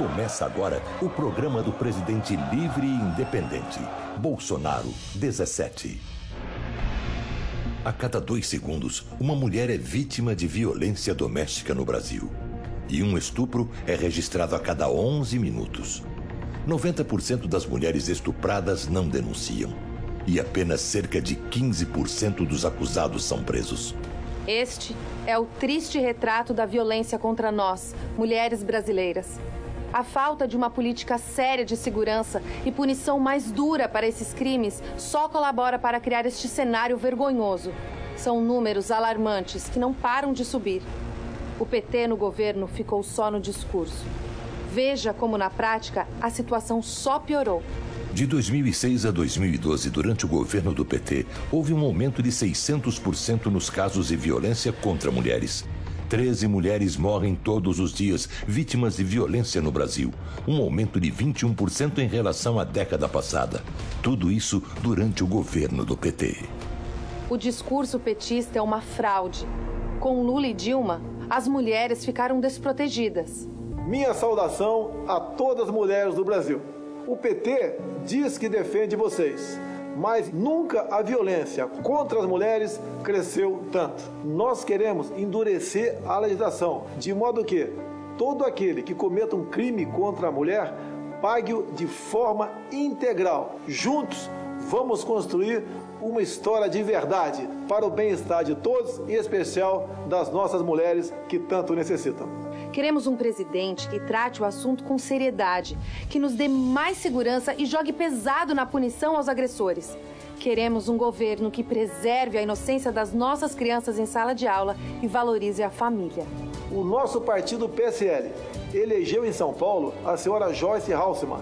Começa agora o programa do presidente livre e independente, Bolsonaro 17. A cada 2 segundos, uma mulher é vítima de violência doméstica no Brasil. E um estupro é registrado a cada 11 minutos. 90% das mulheres estupradas não denunciam. E apenas cerca de 15% dos acusados são presos. Este é o triste retrato da violência contra nós, mulheres brasileiras. A falta de uma política séria de segurança e punição mais dura para esses crimes só colabora para criar este cenário vergonhoso. São números alarmantes que não param de subir. O PT no governo ficou só no discurso. Veja como, na prática, a situação só piorou. De 2006 a 2012, durante o governo do PT, houve um aumento de 600% nos casos de violência contra mulheres. 13 mulheres morrem todos os dias vítimas de violência no Brasil, um aumento de 21% em relação à década passada. Tudo isso durante o governo do PT. O discurso petista é uma fraude. Com Lula e Dilma, as mulheres ficaram desprotegidas. Minha saudação a todas as mulheres do Brasil. O PT diz que defende vocês, mas nunca a violência contra as mulheres cresceu tanto. Nós queremos endurecer a legislação, de modo que todo aquele que cometa um crime contra a mulher pague-o de forma integral. Juntos, vamos construir uma história de verdade para o bem-estar de todos, em especial das nossas mulheres que tanto necessitam. Queremos um presidente que trate o assunto com seriedade, que nos dê mais segurança e jogue pesado na punição aos agressores. Queremos um governo que preserve a inocência das nossas crianças em sala de aula e valorize a família. O nosso partido PSL elegeu em São Paulo a senhora Joyce Hasselmann,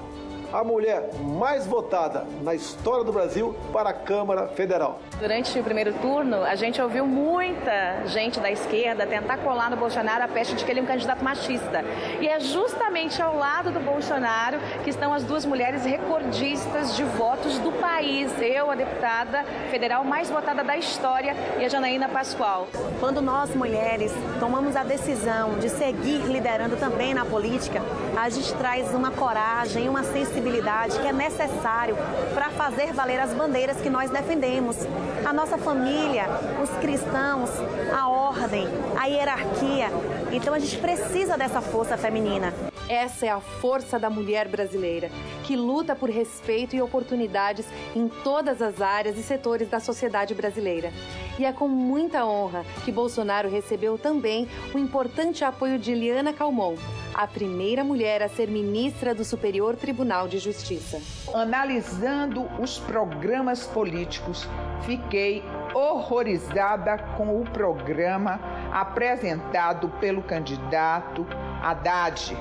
a mulher mais votada na história do Brasil para a Câmara Federal. Durante o primeiro turno, a gente ouviu muita gente da esquerda tentar colar no Bolsonaro a peste de que ele é um candidato machista. E é justamente ao lado do Bolsonaro que estão as 2 mulheres recordistas de votos do país. Eu, a deputada federal mais votada da história, e a Janaína Pascoal. Quando nós, mulheres, tomamos a decisão de seguir liderando também na política, a gente traz uma coragem, uma sensibilidade que é necessário para fazer valer as bandeiras que nós defendemos. A nossa família, os cristãos, a ordem, a hierarquia. Então a gente precisa dessa força feminina. Essa é a força da mulher brasileira, que luta por respeito e oportunidades em todas as áreas e setores da sociedade brasileira. E é com muita honra que Bolsonaro recebeu também o importante apoio de Eliana Calmon, a primeira mulher a ser ministra do Superior Tribunal de Justiça. Analisando os programas políticos, fiquei horrorizada com o programa apresentado pelo candidato Haddad,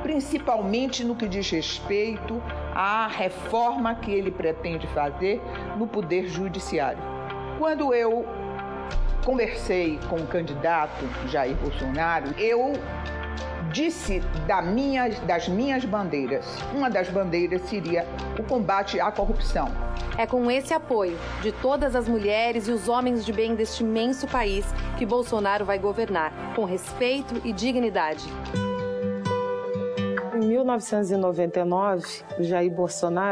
principalmente no que diz respeito à reforma que ele pretende fazer no Poder Judiciário. Quando eu conversei com o candidato Jair Bolsonaro, eu disse das minhas bandeiras. Uma das bandeiras seria o combate à corrupção. É com esse apoio de todas as mulheres e os homens de bem deste imenso país que Bolsonaro vai governar, com respeito e dignidade. Em 1999,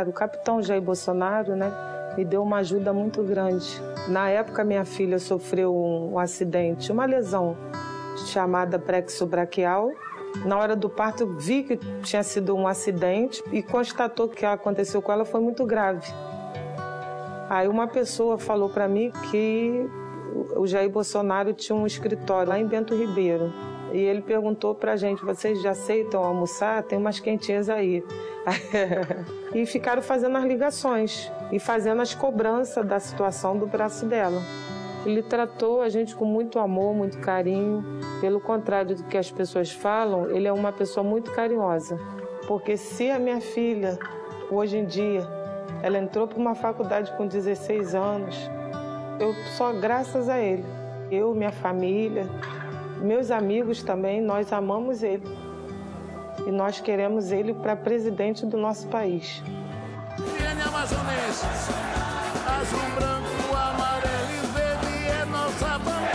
o capitão Jair Bolsonaro, me deu uma ajuda muito grande. Na época, minha filha sofreu um acidente, uma lesão chamada plexo braquial. Na hora do parto, eu vi que tinha sido um acidente e constatou que o que aconteceu com ela foi muito grave. Aí uma pessoa falou para mim que o Jair Bolsonaro tinha um escritório lá em Bento Ribeiro. E ele perguntou pra gente, vocês já aceitam almoçar? Tem umas quentinhas aí. E ficaram fazendo as ligações e fazendo as cobranças da situação do braço dela. Ele tratou a gente com muito amor, muito carinho. Pelo contrário do que as pessoas falam, ele é uma pessoa muito carinhosa. Porque se a minha filha, hoje em dia, ela entrou para uma faculdade com 16 anos, eu só graças a ele. Eu, minha família, meus amigos também, nós amamos ele. E nós queremos ele para presidente do nosso país. Azul, branco, amarelo e verde é nossa bandeira.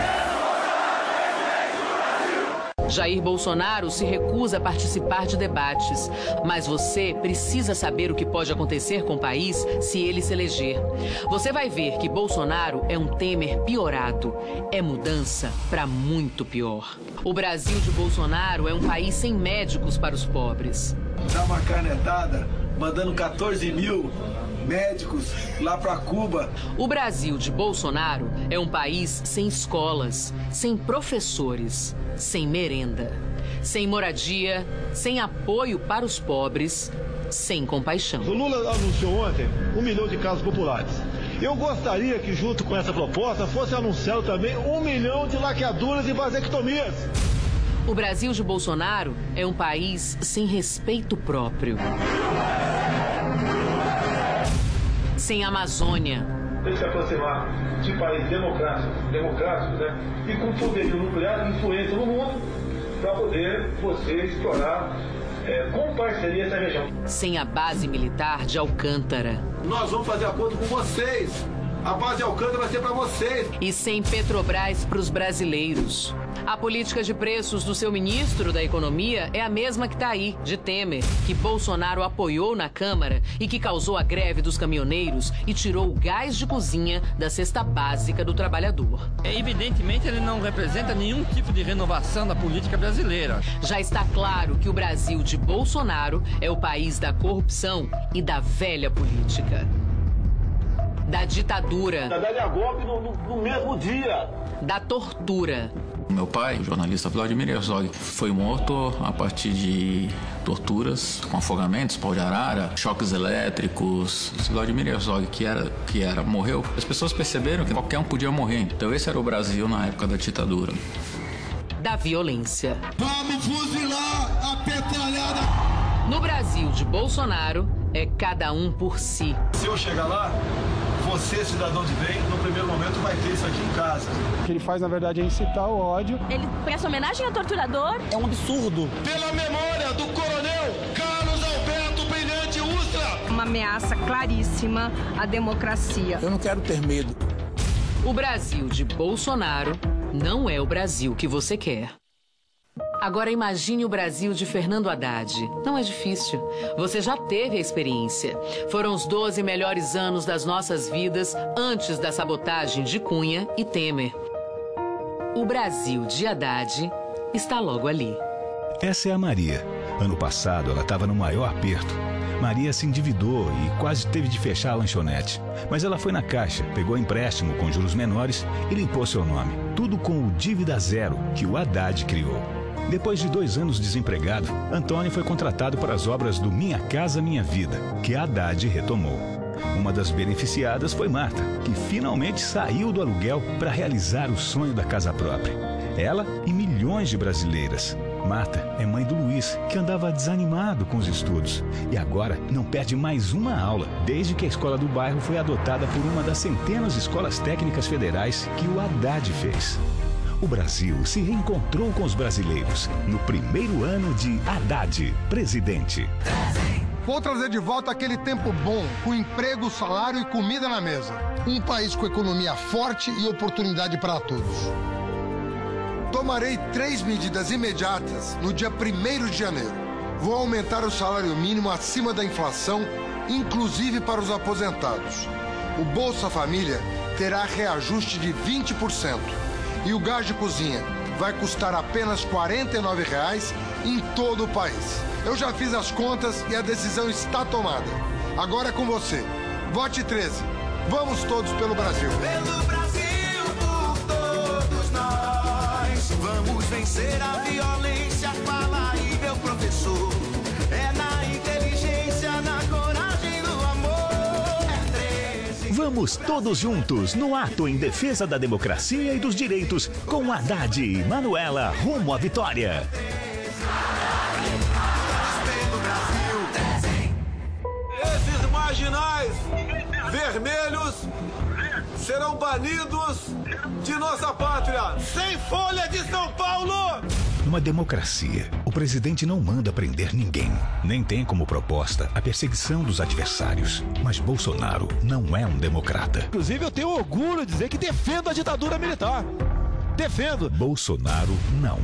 Jair Bolsonaro se recusa a participar de debates, mas você precisa saber o que pode acontecer com o país se ele se eleger. Você vai ver que Bolsonaro é um Temer piorado. É mudança para muito pior. O Brasil de Bolsonaro é um país sem médicos para os pobres. Dá uma canetada, mandando 14 mil médicos lá para Cuba. O Brasil de Bolsonaro é um país sem escolas, sem professores, sem merenda, sem moradia, sem apoio para os pobres, sem compaixão. O Lula anunciou ontem 1 milhão de casas populares. Eu gostaria que, junto com essa proposta, fosse anunciado também 1 milhão de laqueaduras e vasectomias. O Brasil de Bolsonaro é um país sem respeito próprio. Sem Amazônia. Tem que se aproximar de países democráticos, né? E com poderio nuclear, influência no mundo, para poder você explorar com parceria essa região. Sem a base militar de Alcântara. Nós vamos fazer acordo com vocês. A base de Alcântara vai ser para vocês. E sem Petrobras para os brasileiros. A política de preços do seu ministro da Economia é a mesma que está aí, de Temer, que Bolsonaro apoiou na Câmara e que causou a greve dos caminhoneiros e tirou o gás de cozinha da cesta básica do trabalhador. Evidentemente, ele não representa nenhum tipo de renovação da política brasileira. Já está claro que o Brasil de Bolsonaro é o país da corrupção e da velha política. Da ditadura. Da velha golpe no mesmo dia. Da tortura. Meu pai, o jornalista Vladimir Herzog, foi morto a partir de torturas com afogamentos, pau de arara, choques elétricos. Esse Vladimir Herzog, que morreu, as pessoas perceberam que qualquer um podia morrer. Então esse era o Brasil na época da ditadura. Da violência. Vamos fuzilar a petralhada! No Brasil de Bolsonaro, é cada um por si. Se eu chegar lá, você, cidadão de bem, no primeiro momento vai ter isso aqui em casa. O que ele faz, na verdade, é incitar o ódio. Ele presta homenagem ao torturador? É um absurdo. Pela memória do coronel Carlos Alberto Brilhante Ustra. Uma ameaça claríssima à democracia. Eu não quero ter medo. O Brasil de Bolsonaro não é o Brasil que você quer. Agora imagine o Brasil de Fernando Haddad. Não é difícil. Você já teve a experiência. Foram os 12 melhores anos das nossas vidas antes da sabotagem de Cunha e Temer. O Brasil de Haddad está logo ali. Essa é a Maria. Ano passado ela estava no maior aperto. Maria se endividou e quase teve de fechar a lanchonete. Mas ela foi na caixa, pegou empréstimo com juros menores e limpou seu nome. Tudo com o Dívida Zero que o Haddad criou. Depois de 2 anos desempregado, Antônio foi contratado para as obras do Minha Casa Minha Vida, que Haddad retomou. Uma das beneficiadas foi Marta, que finalmente saiu do aluguel para realizar o sonho da casa própria. Ela e milhões de brasileiras. Marta é mãe do Luiz, que andava desanimado com os estudos. E agora não perde mais uma aula, desde que a escola do bairro foi adotada por uma das centenas de escolas técnicas federais que o Haddad fez. O Brasil se reencontrou com os brasileiros no primeiro ano de Haddad, presidente. Vou trazer de volta aquele tempo bom, com emprego, salário e comida na mesa. Um país com economia forte e oportunidade para todos. Tomarei 3 medidas imediatas no dia 1º de janeiro. Vou aumentar o salário mínimo acima da inflação, inclusive para os aposentados. O Bolsa Família terá reajuste de 20%. E o gás de cozinha vai custar apenas R$ 49,00 em todo o país. Eu já fiz as contas e a decisão está tomada. Agora é com você. Vote 13. Vamos todos pelo Brasil. Pelo Brasil, por todos nós. Vamos vencer a violência. Fala aí, meu professor. É na inteligência, na coragem, no amor. É 13. Vamos todos juntos no ato em defesa da democracia e dos direitos com Haddad e Manuela rumo à vitória. Esses marginais vermelhos serão banidos de nossa pátria. Sem Folha de São Paulo! Numa democracia, o presidente não manda prender ninguém, nem tem como proposta a perseguição dos adversários. Mas Bolsonaro não é um democrata. Inclusive, eu tenho orgulho de dizer que defendo a ditadura militar. Defendo. Bolsonaro não.